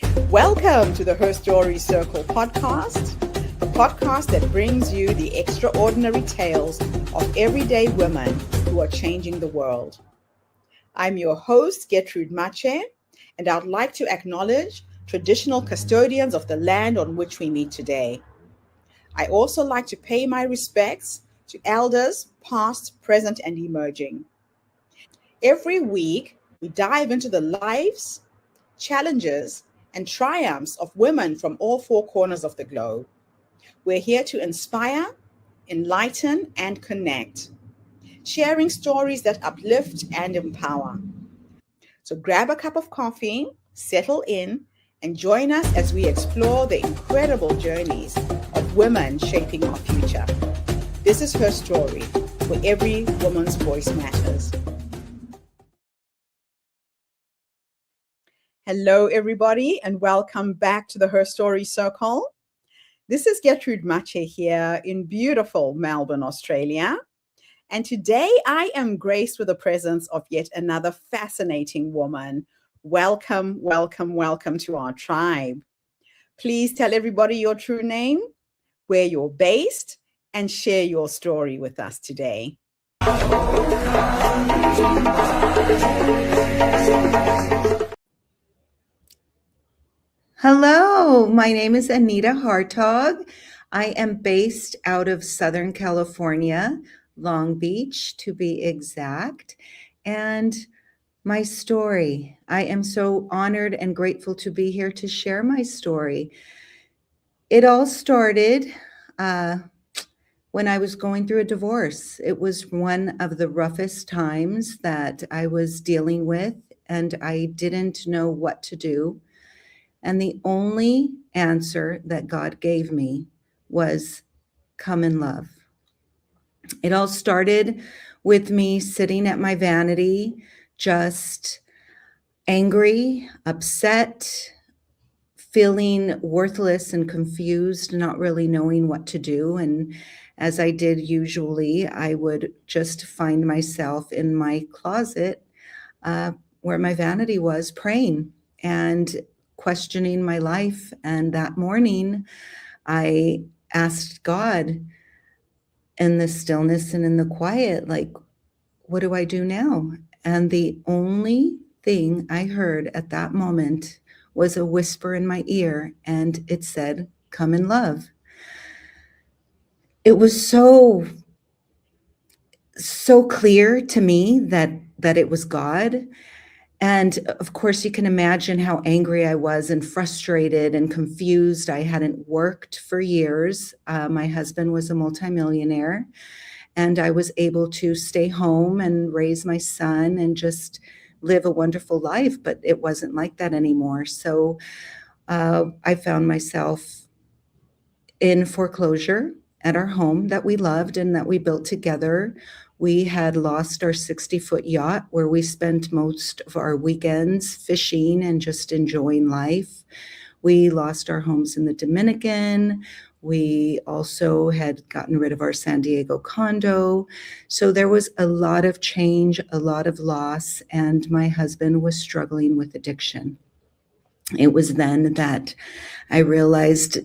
Welcome to the Her Story Circle podcast, the podcast that brings you the extraordinary tales of everyday women who are changing the world. I'm your host, Gertrude Mache, and I'd like to acknowledge traditional custodians of the land on which we meet today. I also like to pay my respects to elders, past, present, and emerging. Every week, we dive into the lives, challenges, and triumphs of women from all four corners of the globe. We're here to inspire, enlighten, and connect, sharing stories that uplift and empower. So grab a cup of coffee, settle in, and join us as we explore the incredible journeys of women shaping our future. This is Her Story, where every woman's voice matters. Hello, everybody, and welcome back to the Her Story Circle. This is Gertrude Mache here in beautiful Melbourne, Australia. And today I am graced with the presence of yet another fascinating woman. Welcome, welcome, welcome to our tribe. Please tell everybody your true name, where you're based, and share your story with us today. Hello, my name is Anita Hartog. I am based out of Southern California, Long Beach to be exact. And my story, I am so honored and grateful to be here to share my story. It all started when I was going through a divorce. It was one of the roughest times that I was dealing with, and I didn't know what to do. And the only answer that God gave me was come in love. It all started with me sitting at my vanity, just angry, upset, feeling worthless and confused, not really knowing what to do. And as I did usually, I would just find myself in my closet where my vanity was, praying and questioning my life. And that morning, I asked God in the stillness and in the quiet, like, what do I do now? And the only thing I heard at that moment was a whisper in my ear, and it said, come in love. It was so clear to me that it was God. And of course, you can imagine how angry I was and frustrated and confused. I hadn't worked for years. My husband was a multimillionaire, and I was able to stay home and raise my son and just live a wonderful life. But it wasn't like that anymore. So I found myself in foreclosure at our home that we loved and that we built together. We had lost our 60-foot yacht where we spent most of our weekends fishing and just enjoying life. We lost our homes in the Dominican. We also had gotten rid of our San Diego condo. So there was a lot of change, a lot of loss, and my husband was struggling with addiction. It was then that I realized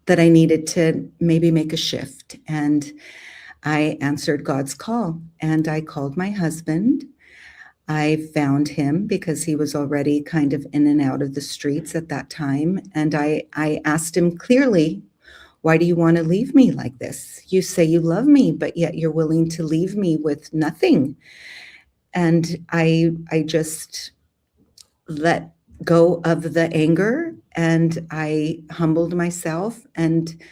that I needed to maybe make a shift. And I answered God's call, and I called my husband. I found him because he was already kind of in and out of the streets at that time. And I asked him clearly, why do you want to leave me like this? You say you love me, but yet you're willing to leave me with nothing. And I just let go of the anger, and I humbled myself and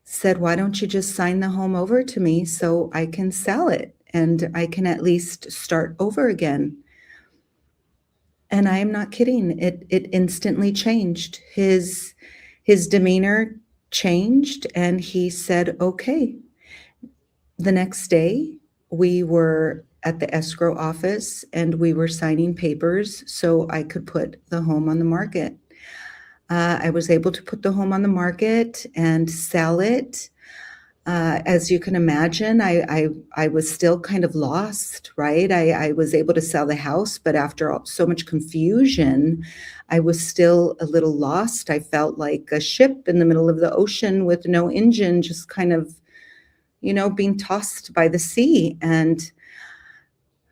said, why don't you just sign the home over to me so I can sell it and I can at least start over again? And I am not kidding. It instantly changed. His demeanor changed, and he said, okay. The next day, we were at the escrow office and we were signing papers so I could put the home on the market. I was able to put the home on the market and sell it. As you can imagine, I was still kind of lost, right? I was able to sell the house, but after so much confusion, I was still a little lost. I felt like a ship in the middle of the ocean with no engine, just kind of, being tossed by the sea. And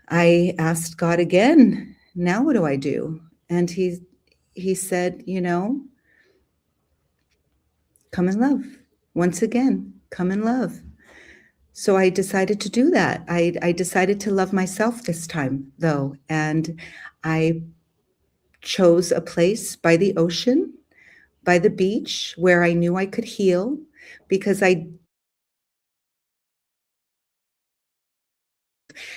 I asked God again, now what do I do? And he said, come in love. Once again, come in love. So I decided to do that. I decided to love myself this time, though. And I chose a place by the ocean, by the beach, where I knew I could heal because I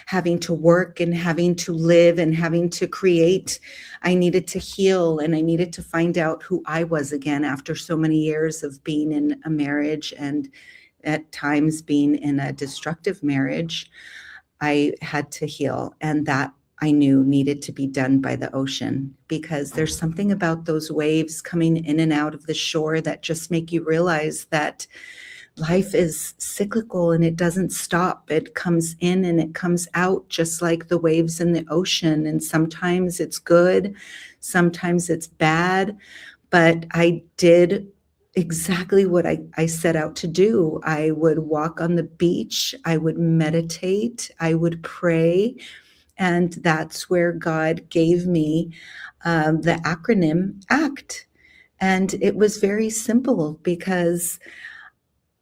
having to work and having to live and having to create. I needed to heal and I needed to find out who I was again after so many years of being in a marriage and at times being in a destructive marriage. I had to heal, and that I knew needed to be done by the ocean because there's something about those waves coming in and out of the shore that just make you realize that life is cyclical and it doesn't stop. It comes in and it comes out just like the waves in the ocean. And sometimes it's good, sometimes it's bad. But I did exactly what I set out to do. I would walk on the beach, I would meditate, I would pray. And that's where God gave me the acronym ACT. And it was very simple because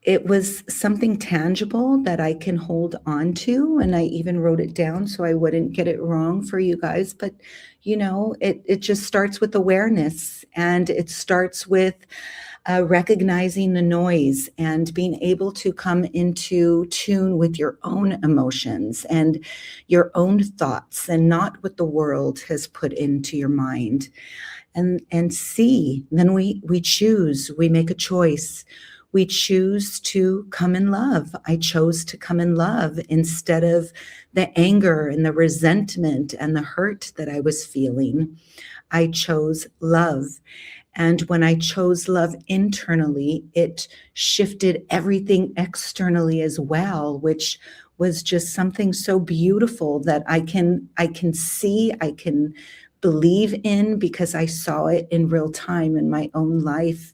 it was something tangible that I can hold on to. And I even wrote it down so I wouldn't get it wrong for you guys. But, it just starts with awareness, and it starts with recognizing the noise and being able to come into tune with your own emotions and your own thoughts and not what the world has put into your mind. And see, then we choose, we make a choice. We choose to come in love. I chose to come in love instead of the anger and the resentment and the hurt that I was feeling. I chose love. And when I chose love internally, it shifted everything externally as well, which was just something so beautiful that I can see, I can believe in because I saw it in real time in my own life.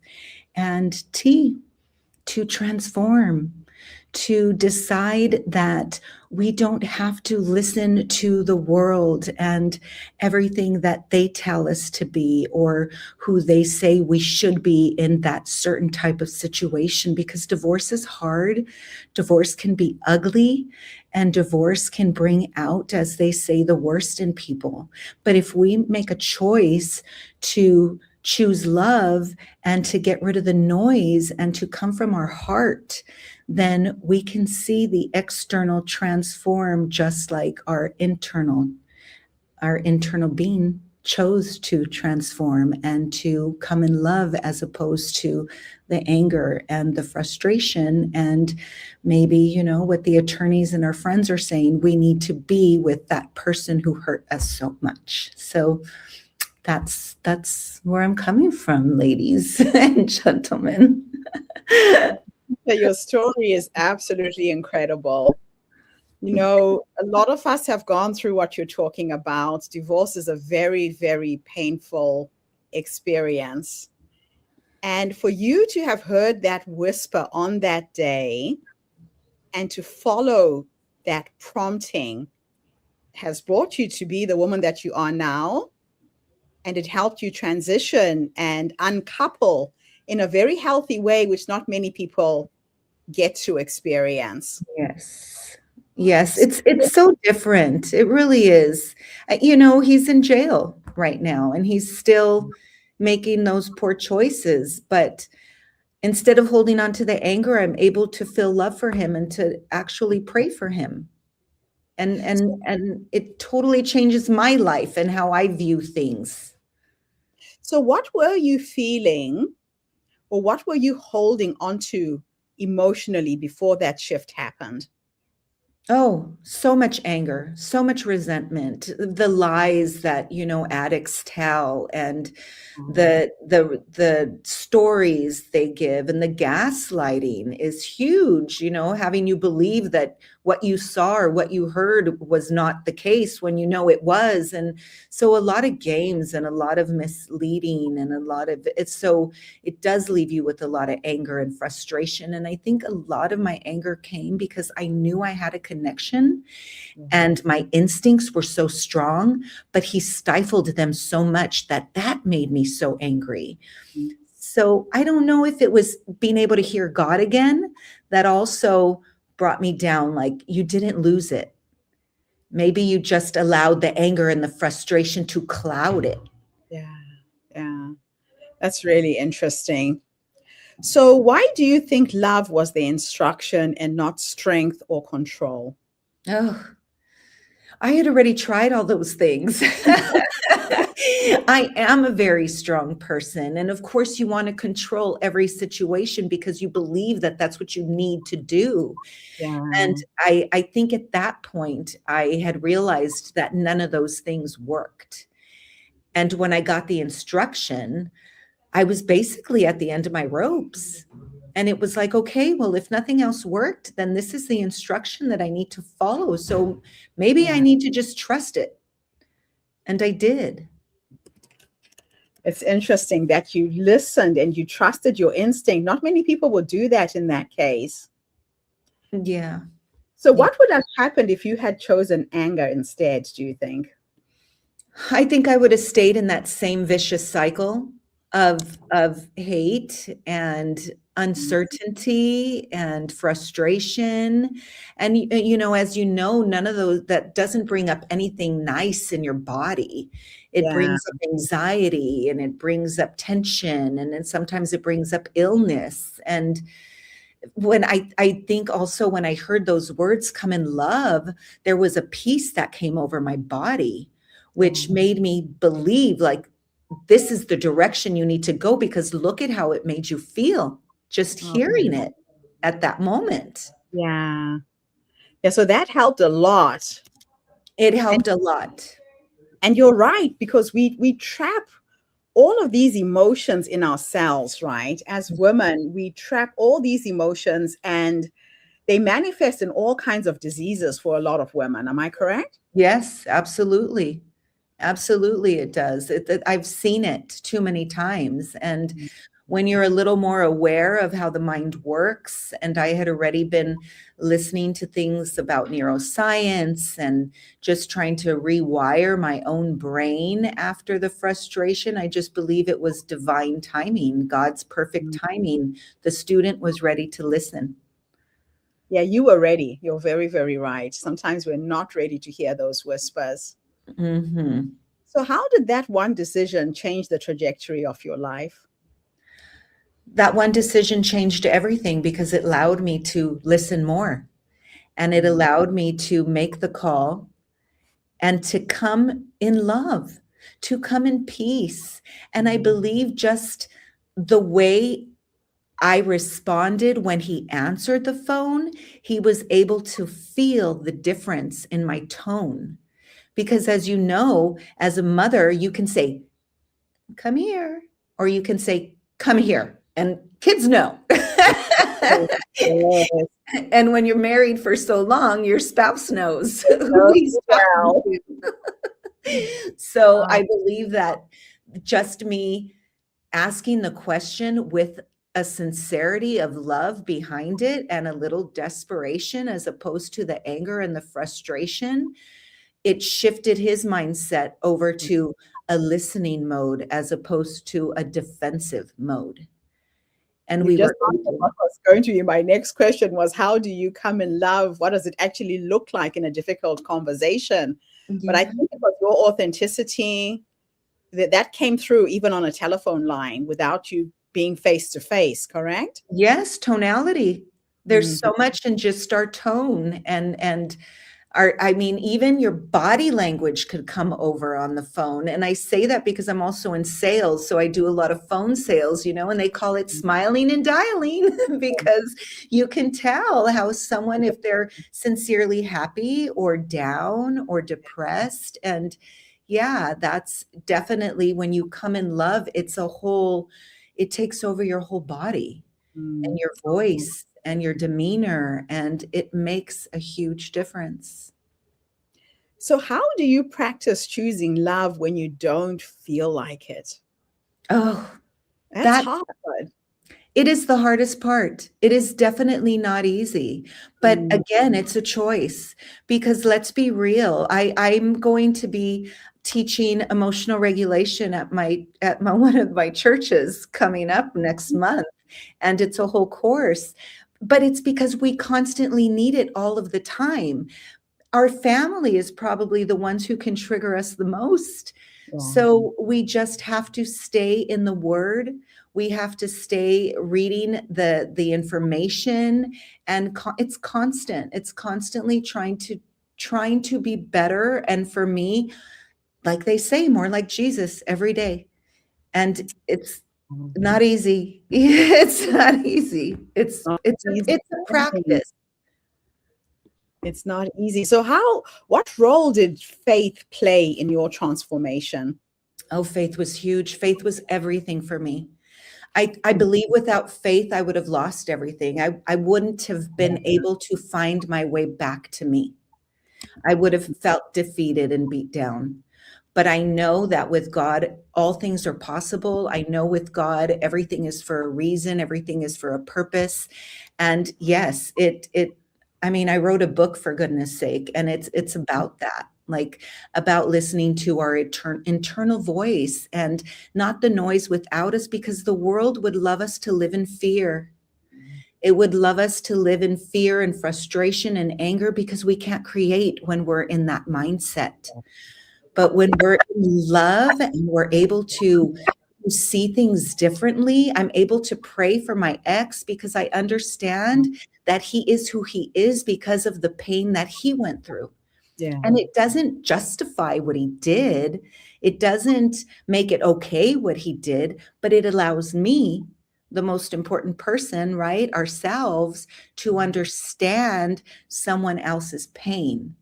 And to transform, to decide that we don't have to listen to the world and everything that they tell us to be or who they say we should be in that certain type of situation, because divorce is hard. Divorce can be ugly, and divorce can bring out, as they say, the worst in people. But if we make a choice to choose love and to get rid of the noise and to come from our heart, then we can see the external transform just like our internal being chose to transform and to come in love, as opposed to the anger and the frustration. And maybe, what the attorneys and our friends are saying, we need to be with that person who hurt us so much. So that's where I'm coming from, ladies and gentlemen. Your story is absolutely incredible. A lot of us have gone through what you're talking about. Divorce is a very, very painful experience. And for you to have heard that whisper on that day and to follow that prompting has brought you to be the woman that you are now. And it helped you transition and uncouple in a very healthy way, which not many people get to experience. Yes. Yes, it's so different. It really is. He's in jail right now and he's still making those poor choices, but instead of holding on to the anger, I'm able to feel love for him and to actually pray for him. And it totally changes my life and how I view things. So, what were you feeling or what were you holding onto emotionally before that shift happened? Oh, so much anger, so much resentment, the lies that, addicts tell, and Mm. the stories they give, and the gaslighting is huge, having you believe that what you saw or what you heard was not the case when it was. And so a lot of games and a lot of misleading and a lot of it's so it does leave you with a lot of anger and frustration. And I think a lot of my anger came because I knew I had a connection and my instincts were so strong, but he stifled them so much that made me so angry. Mhm. So I don't know if it was being able to hear God again that also brought me down. Like, you didn't lose it. Maybe you just allowed the anger and the frustration to cloud it. Yeah, yeah. That's really interesting. So, why do you think love was the instruction and not strength or control? Oh, I had already tried all those things. I am a very strong person. And of course, you want to control every situation because you believe that that's what you need to do. And Yeah. I think at that point, I had realized that none of those things worked. And when I got the instruction, I was basically at the end of my ropes. And it was like, okay, well, if nothing else worked, then this is the instruction that I need to follow. So maybe I Yeah. need to just trust it. And I did. It's interesting that you listened and you trusted your instinct. Not many people would do that in that case. Yeah. So, Yeah. what would have happened if you had chosen anger instead, do you think? I think I would have stayed in that same vicious cycle of hate and uncertainty and frustration. And as none of those, that doesn't bring up anything nice in your body. It Yeah. brings up anxiety and it brings up tension, and then sometimes it brings up illness. And when I think also when I heard those words, come in love, there was a peace that came over my body, which Yeah. made me believe, like, this is the direction you need to go, because look at how it made you feel just Oh, hearing it at that moment. yeah. Yeah. So that helped a lot. It And helped a lot. you're right, because we trap all of these emotions in ourselves, right? As women, we trap all these emotions and they manifest in all kinds of diseases for a lot of women. Am I correct? Yes, absolutely. Absolutely, it does. I've seen it too many times. And when you're a little more aware of how the mind works, and I had already been listening to things about neuroscience and just trying to rewire my own brain after the frustration, I just believe it was divine timing, God's perfect Mm. timing. The student was ready to listen. Yeah, you were ready. You're very, very right. Sometimes we're not ready to hear those whispers. Mhm. So, how did that one decision change the trajectory of your life? That one decision changed everything because it allowed me to listen more, and it Mm. allowed me to make the call and to come in love, to come in peace. And I believe just the way I responded when he answered the phone, he was able to feel the difference in my tone. Because as you know, as a mother, you can say, come here, or you can say, come here. And kids know. Yes. And when you're married for so long, your spouse knows who Oh, he's talking wow. to. So Uh, I believe that just me asking the question with a sincerity of love behind it and a little desperation, as opposed to the anger and the frustration, it shifted his mindset over to a listening mode as opposed to a defensive mode. And you we just were answered able. what was going to be my next question was how do you come in love? What does it actually look like in a difficult conversation? But I Yeah. think it was your authenticity that came through even on a telephone line without you being face to face, correct? Yes, tonality. There's so Mhm. much in just our tone, and I mean, even your body language could come over on the phone. And I say that because I'm also in sales. So I do a lot of phone sales, and they call it smiling and dialing because you can tell how someone, if they're sincerely happy or down or depressed. And yeah, that's definitely when you come in love, it takes over your whole body and Mm. your voice and your demeanor, and it makes a huge difference. So, how do you practice choosing love when you don't feel like it? Oh, That's that hard. it is the hardest part. It is definitely not easy. But Mm. again, it's a choice because let's be real. I'm going to be teaching emotional regulation at one of my churches coming up next month. And it's a whole course. But it's because we constantly need it all of the time. Our family is probably the ones who can trigger us the most. Yeah. So we just have to stay in the word. We have to stay reading the information, and it's constant. It's constantly trying to be better. And for me, like they say, more like Jesus every day. And it's not easy. It's not easy. It's Not it's a, easy. it's a practice. It's not easy. So, what role did faith play in your transformation? Oh, faith was huge. Faith was everything for me. I believe without faith, I would have lost everything. I wouldn't have been able to find my way back to me. I would have felt defeated and beat down. But I know that with God, all things are possible. I know with God, everything is for a reason, everything is for a purpose. And yes, I mean, I wrote a book for goodness sake, and it's about that, like about listening to our internal voice and not the noise without us, because the world would love us to live in fear. It would love us to live in fear and frustration and anger because we can't create when we're in that mindset. But when we're in love and we're able to see things differently, I'm able to pray for my ex because I understand that he is who he is because of the pain that he went through. Yeah. And it doesn't justify what he did. It doesn't make it okay what he did, but it allows me, the most important person, right, ourselves, to understand someone else's pain,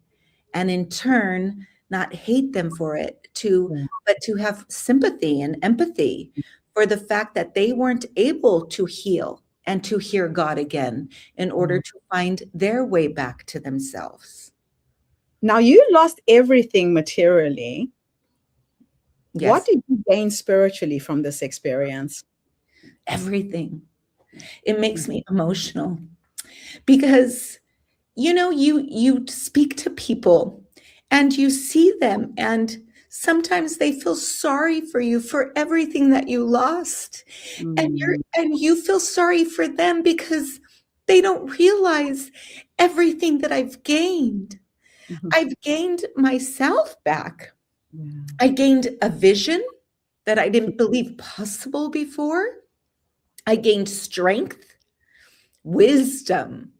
and in turn not hate them for it, Yeah. but to have sympathy and empathy for the fact that they weren't able to heal and to hear God again in order to find their way back to themselves. Now, you lost everything materially. What Yes, did you gain spiritually from this experience? everything. It makes me emotional because you speak to people and you see them, and sometimes they feel sorry for you for everything that you lost, and Mm. you feel sorry for them because they don't realize everything that I've gained. Mhm. I've gained myself back. Yeah. I gained a vision that I didn't believe possible before. I gained strength, wisdom.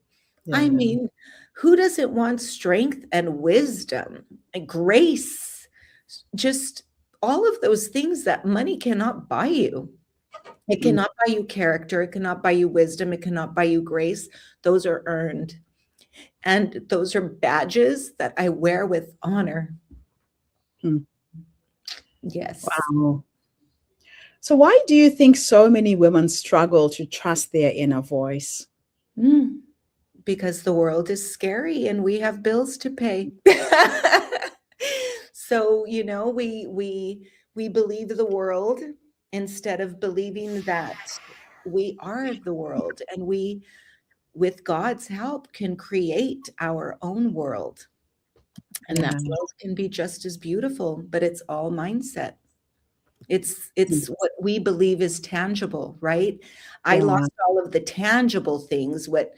I Yeah. mean, who doesn't want strength and wisdom and grace? Just all of those things that money cannot buy you. It Mm. cannot buy you character. It cannot buy you wisdom. It cannot buy you grace. Those are earned. And those are badges that I wear with honor. Mm. Yes. Wow. So, why do you think so many women struggle to trust their inner voice? Mm, because the world is scary and we have bills to pay. So, we believe the world instead of believing that we are the world, and we, with God's help, can create our own world. And that Yeah. world can be just as beautiful, but it's all mindset. It's what we believe is tangible, right? I Yeah. lost all of the tangible things, what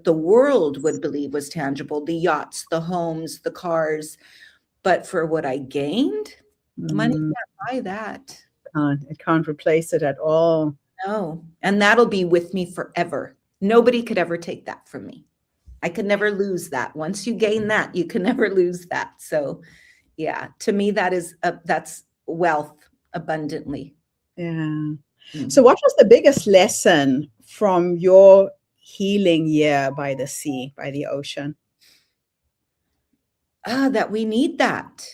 the world would believe was tangible, the yachts, the homes, the cars. But for what I gained, money Mm. can't buy that. It can't replace it at all. No. And that'll be with me forever. Nobody could ever take that from me. I could never lose that. Once you gain that, you can never lose that. So yeah, to me, that's wealth abundantly. Yeah. So, Mm. what was the biggest lesson from your healing year by the sea, by the ocean? That we need that.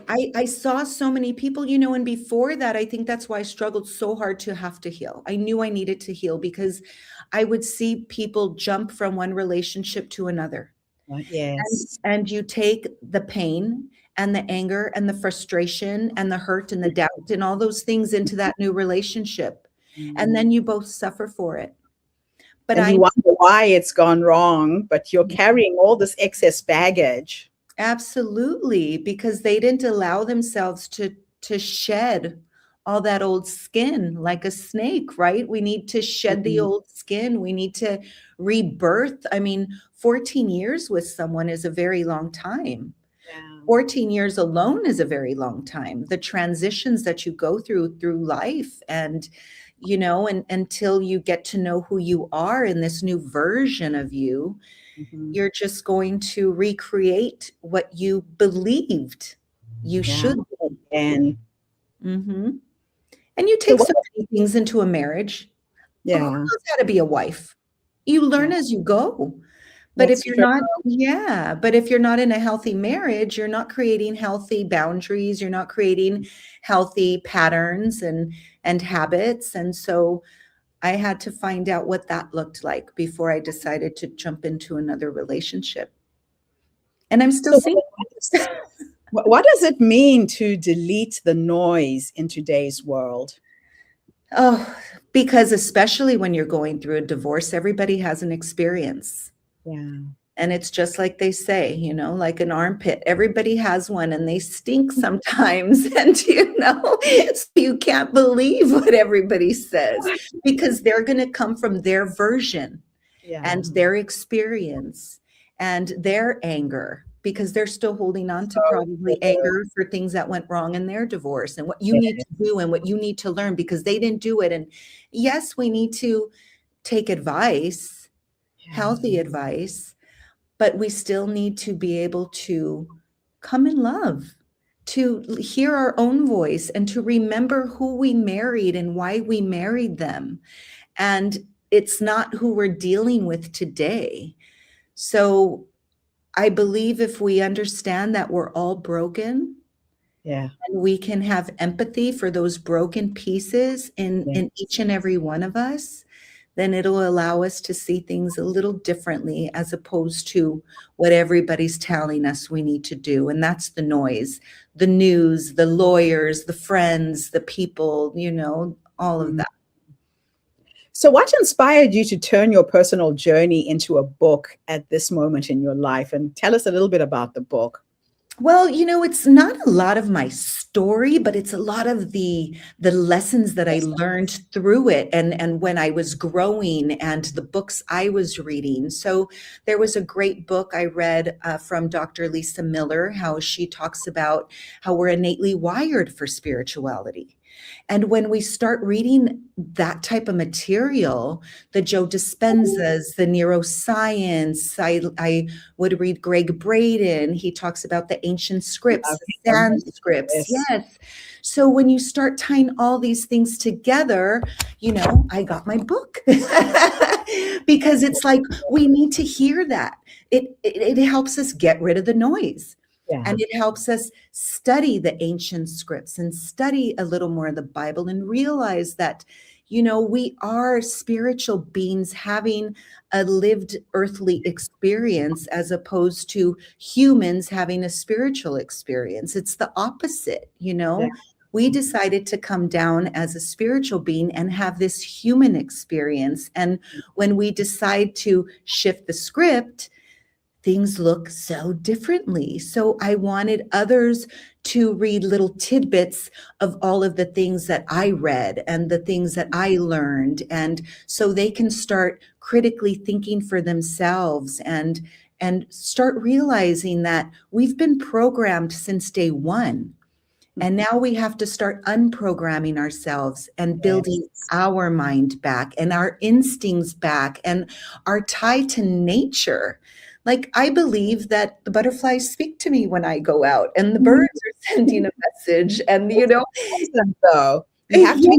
I saw so many people, and before that, I think that's why I struggled so hard to have to heal. I knew I needed to heal because I would see people jump from one relationship to another. And, Yes. and you take the pain and the anger and the frustration and the hurt and the doubt and all those things into that new relationship. And Mm. then you both suffer for it. But And you I wonder why it's gone wrong, but you're carrying all this excess baggage. Absolutely, because they didn't allow themselves to shed all that old skin like a snake, right? We need to shed the Mhm. old skin. We need to rebirth. I mean, 14 years with someone is a very long time. Yeah. 14 years alone is a very long time. The transitions that you go through life and and until you get to know who you are in this new version of you, Mhm. you're just going to recreate what you believed you Yeah. should be. And Mhm. And you so take what? so many things into a marriage. Who Yeah. knows how to be a wife? You Yeah. learn as you go. But if That's you're true. not yeah, but if you're not in a healthy marriage, you're not creating healthy boundaries, you're not creating healthy patterns and habits, and so I had to find out what that looked like before I decided to jump into another relationship. And I'm still So single. what does it mean to delete the noise in today's world? Oh, because especially when you're going through a divorce, everybody has an experience. Yeah. And it's just like they say, like an armpit. Everybody has one and they stink sometimes. And, so you can't believe what everybody says because they're going to come from their version Yeah. and their experience and their anger because they're still holding on to So probably true. anger for things that went wrong in their divorce and what you need Yeah. to do and what you need to learn because they didn't do it. And yes, we need to take advice, healthy advice, but we still need to be able to come in love, to hear our own voice and to remember who we married and why we married them. And it's not who we're dealing with today. So I believe if we understand that we're all broken Yeah. and we can have empathy for those broken pieces Yeah. in each and every one of us, then it'll allow us to see things a little differently as opposed to what everybody's telling us we need to do. And that's the noise, the news, the lawyers, the friends, the people, all of Mhm. that. So, what inspired you to turn your personal journey into a book at this moment in your life? And tell us a little bit about the book. Well, it's not a lot of my story, but it's a lot of the lessons that I Yes. learned through it and when I was growing and the books I was reading. So there was a great book I read from Dr. Lisa Miller, how she talks about how we're innately wired for spirituality. And when we start reading that type of material, the Joe Dispenzas, the neuroscience, I would read Greg Braden. He talks about the ancient scripts, Love the him. Sanscripts. Yes. Yes. So when you start tying all these things together, I got my book because it's like we need to hear that. It helps us get rid of the noise. Yeah. And it helps us study the ancient scripts and study a little more of the Bible and realize that, we are spiritual beings having a lived earthly experience as opposed to humans having a spiritual experience. It's the opposite, Yeah. We decided to come down as a spiritual being and have this human experience. And when we decide to shift the script, things look so differently. So I wanted others to read little tidbits of all of the things that I read and the things that I learned. And so they can start critically thinking for themselves and start realizing that we've been programmed since day one. And now we have to start unprogramming ourselves and building Yes. our mind back and our instincts back and our tie to nature. Like, I believe that the butterflies speak to me when I go out and the birds are sending a message. And, It's awesome, though. You have to be paying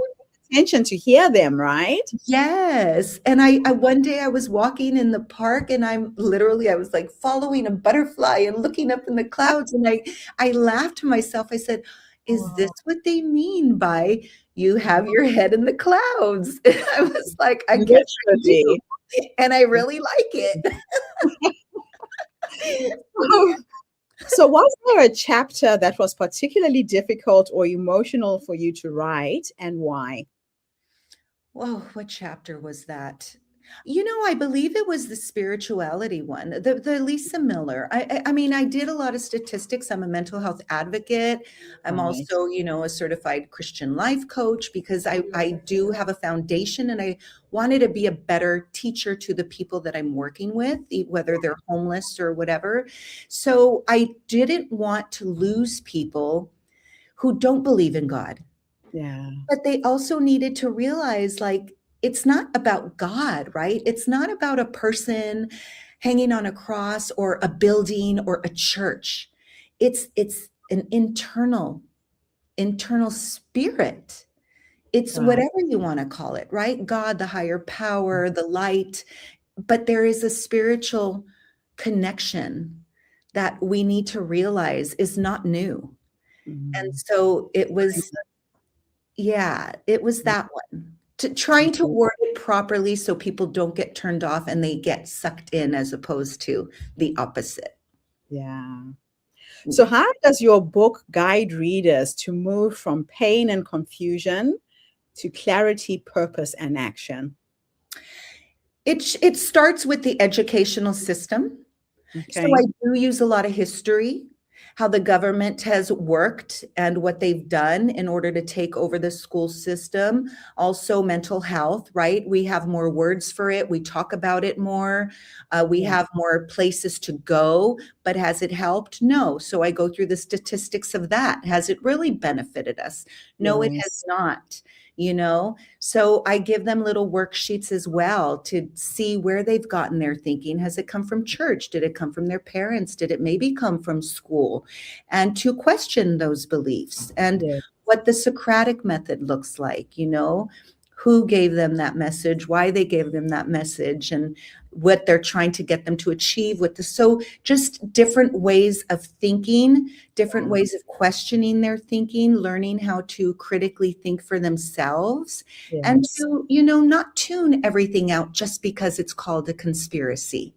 attention to hear them, right? yes. And I one day I was walking in the park and I was like following a butterfly and looking up in the clouds and I laughed to myself. I said, is this Oh, what they mean by you have your head in the clouds? And I was like, I guess I do. literally. And I really like it. So, was there a chapter that was particularly difficult or emotional for you to write, and why? Whoa, what chapter was that? I believe it was the spirituality one, the Lisa Miller. I mean, I did a lot of statistics. I'm a mental health advocate. I'm Right. also, a certified Christian life coach because I do have a foundation and I wanted to be a better teacher to the people that I'm working with, whether they're homeless or whatever. So I didn't want to lose people who don't believe in God. Yeah. But they also needed to realize, like, it's not about God, right? It's not about a person hanging on a cross or a building or a church. It's an internal spirit. It's Right. whatever you want to call it, right? God, the higher power, the light, but there is a spiritual connection that we need to realize is not new. And Mm. so it was that one. Trying to word it properly so people don't get turned off and they get sucked in as opposed to the opposite. Yeah. So, how does your book guide readers to move from pain and confusion to clarity, purpose, and action? It starts with the educational system. So Okay. I do use a lot of history, how the government has worked and what they've done in order to take over the school system. Also, mental health, right? We have more words for it. We talk about it more. We Yeah. have more places to go. But has it helped? No. So I go through the statistics of that. Has it really benefited us? No, it has Yes. not. So I give them little worksheets as well to see where they've gotten their thinking. Has it come from church? Did it come from their parents? Did it maybe come from school? And to question those beliefs and Yes. what the Socratic method looks like, who gave them that message, why they gave them that message, and what they're trying to get them to achieve with the so just different ways of thinking, different ways of questioning their thinking, learning how to critically think for themselves, and Yes. to not tune everything out just because it's called a conspiracy.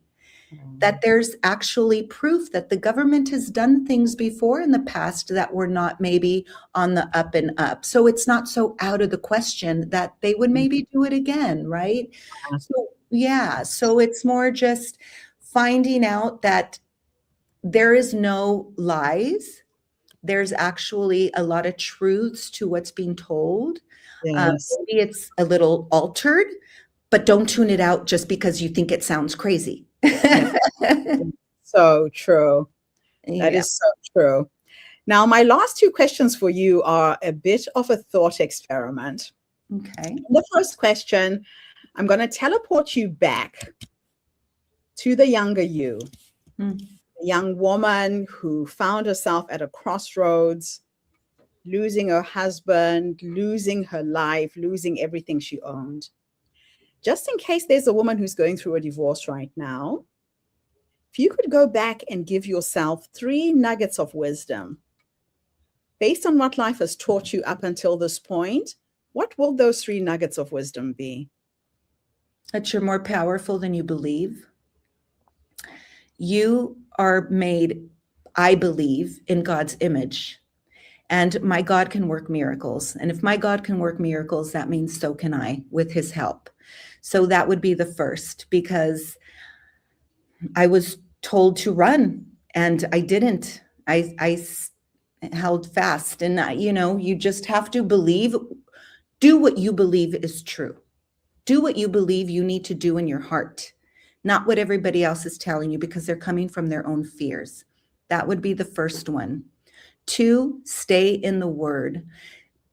That Mm. there's actually proof that the government has done things before in the past that were not maybe on the up and up. So it's not so out of the question that they would maybe do it again, right? So, yeah, so it's more just finding out that there is no lies. There's actually a lot of truths to what's being told. Yes. Maybe it's a little altered, but don't tune it out just because you think it sounds crazy. Yeah. So true. That Yeah. is so true. Now, my last two questions for you are a bit of a thought experiment. Okay. The first question, I'm going to teleport you back to the younger you, Hmm. a young woman who found herself at a crossroads, losing her husband, losing her life, losing everything she owned. Just in case there's a woman who's going through a divorce right now, if you could go back and give yourself three nuggets of wisdom based on what life has taught you up until this point, what will those three nuggets of wisdom be? That you're more powerful than you believe. You are made, I believe, in God's image. And my God can work miracles. And if my God can work miracles, that means so can I with his help. So that would be the first, because I was told to run and I didn't. I held fast. And, you just have to believe, do what you believe is true. Do what you believe you need to do in your heart, not what everybody else is telling you because they're coming from their own fears. That would be the first one. 2, stay in the word,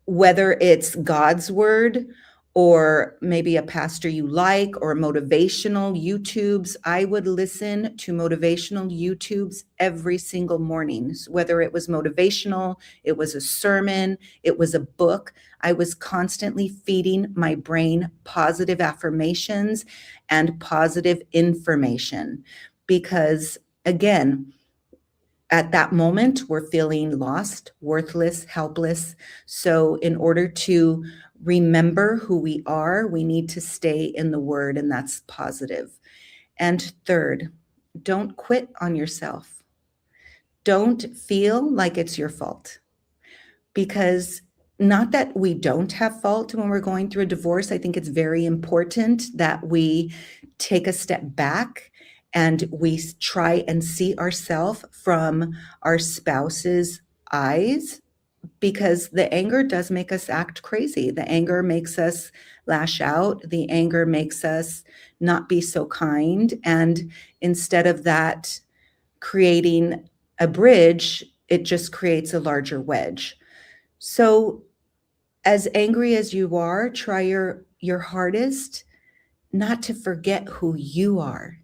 whether it's God's word or maybe a pastor you like or motivational YouTubes. I would listen to motivational YouTubes every single morning, whether it was motivational, it was a sermon, it was a book. I was constantly feeding my brain positive affirmations and positive information because, again, at that moment, we're feeling lost, worthless, helpless. So, in order to remember who we are, we need to stay in the word, and that's positive. And third, don't quit on yourself. Don't feel like it's your fault, because not that we don't have fault when we're going through a divorce. I think it's very important that we take a step back and we try and see ourselves from our spouse's eyes, because the anger does make us act crazy. The anger makes us lash out. The anger makes us not be so kind. And instead of that creating a bridge, it just creates a larger wedge. So, as angry as you are, try your hardest not to forget who you are.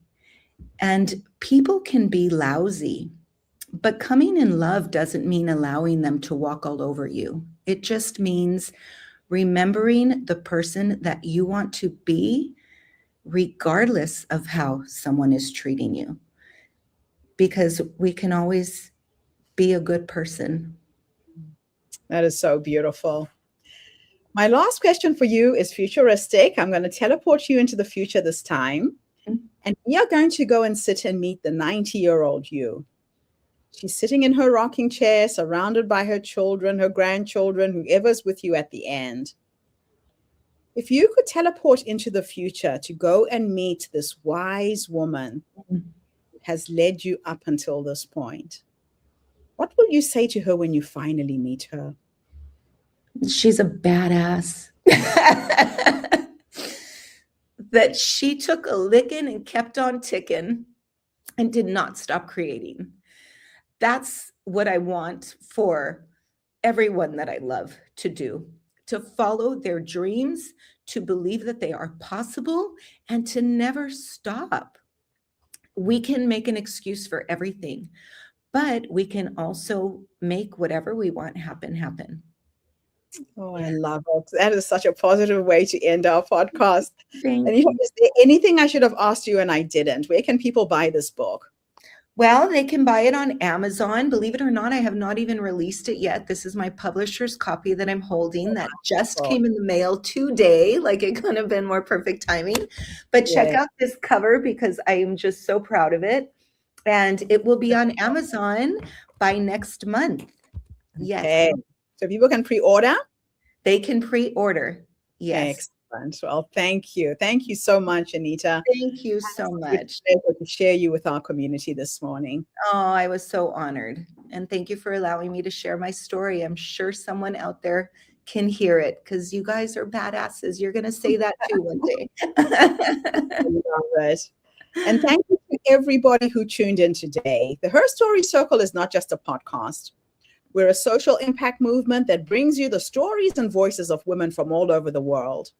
And people can be lousy, but coming in love doesn't mean allowing them to walk all over you. It just means remembering the person that you want to be, regardless of how someone is treating you. Because we can always be a good person. That is so beautiful. My last question for you is futuristic. I'm going to teleport you into the future this time. And we are going to go and sit and meet the 90-year-old you. She's sitting in her rocking chair, surrounded by her children, her grandchildren, whoever's with you at the end. If you could teleport into the future to go and meet this wise woman who has led you up until this point, what will you say to her when you finally meet her? She's a badass. That she took a licking and kept on ticking and did not stop creating. That's what I want for everyone that I love to do, to follow their dreams, to believe that they are possible, and to never stop. We can make an excuse for everything, but we can also make whatever we want happen. Oh, I love it. That is such a positive way to end our podcast. Thank And you. is there anything I should have asked you and I didn't? Where can people buy this book? Well, they can buy it on Amazon. Believe it or not, I have not even released it yet. This is my publisher's copy that I'm holding that just came in the mail today. Like, it couldn't have been more perfect timing. But check out this cover because I am just so proud of it. And it will be on Amazon by next month. Yes. Okay. So people can pre-order? They can pre-order. Yes. Excellent. Well, thank you. Thank you so much, Anita. Thank you so much. To share you with our community this morning. Oh, I was so honored. And thank you for allowing me to share my story. I'm sure someone out there can hear it because you guys are badasses. You're going to say that too one day. I love it. And thank you to everybody who tuned in today. The Her Story Circle is not just a podcast. We're a social impact movement that brings you the stories and voices of women from all over the world.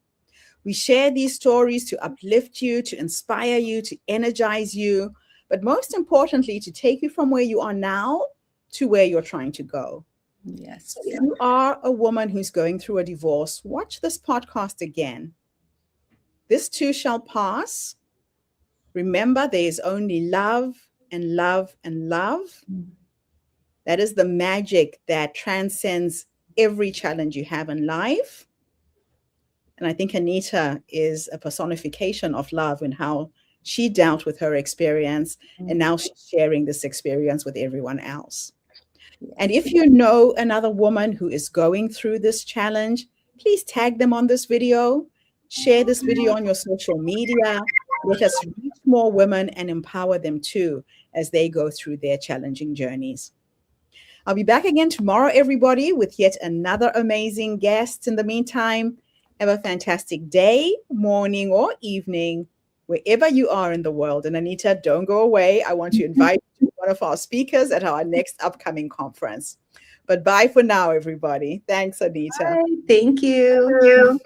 We share these stories to uplift you, to inspire you, to energize you, but most importantly, to take you from where you are now to where you're trying to go. Yes. So if you are a woman who's going through a divorce, watch this podcast again. This too shall pass. Remember, there is only love and love and love. That is the magic that transcends every challenge you have in life. And I think Anita is a personification of love in how she dealt with her experience. And now she's sharing this experience with everyone else. And if you know another woman who is going through this challenge, please tag them on this video. Share this video on your social media. Let us reach more women and empower them too as they go through their challenging journeys. I'll be back again tomorrow, everybody, with yet another amazing guest. In the meantime, have a fantastic day, morning, or evening, wherever you are in the world. And Anita, don't go away. I want to invite you to one of our speakers at our next upcoming conference. But bye for now, everybody. Thanks, Anita. Bye. Thank you.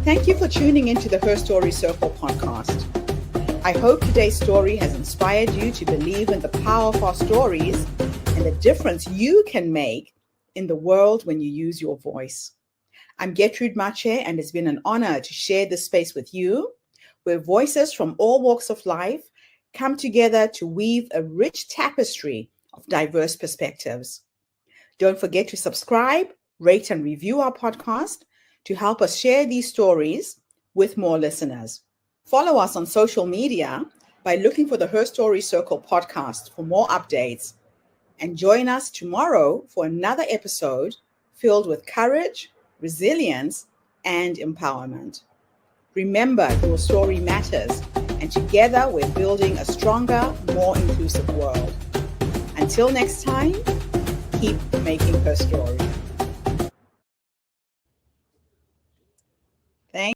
Thank you for tuning into the Her Story Circle podcast. I hope today's story has inspired you to believe in the power of our stories and the difference you can make in the world when you use your voice. I'm Gertrude Mache, and it's been an honor to share this space with you, where voices from all walks of life come together to weave a rich tapestry of diverse perspectives. Don't forget to subscribe, rate, and review our podcast to help us share these stories with more listeners. Follow us on social media by looking for the Her Story Circle podcast for more updates. And join us tomorrow for another episode filled with courage, resilience, and empowerment. Remember, your story matters, and together we're building a stronger, more inclusive world. Until next time, keep making her story.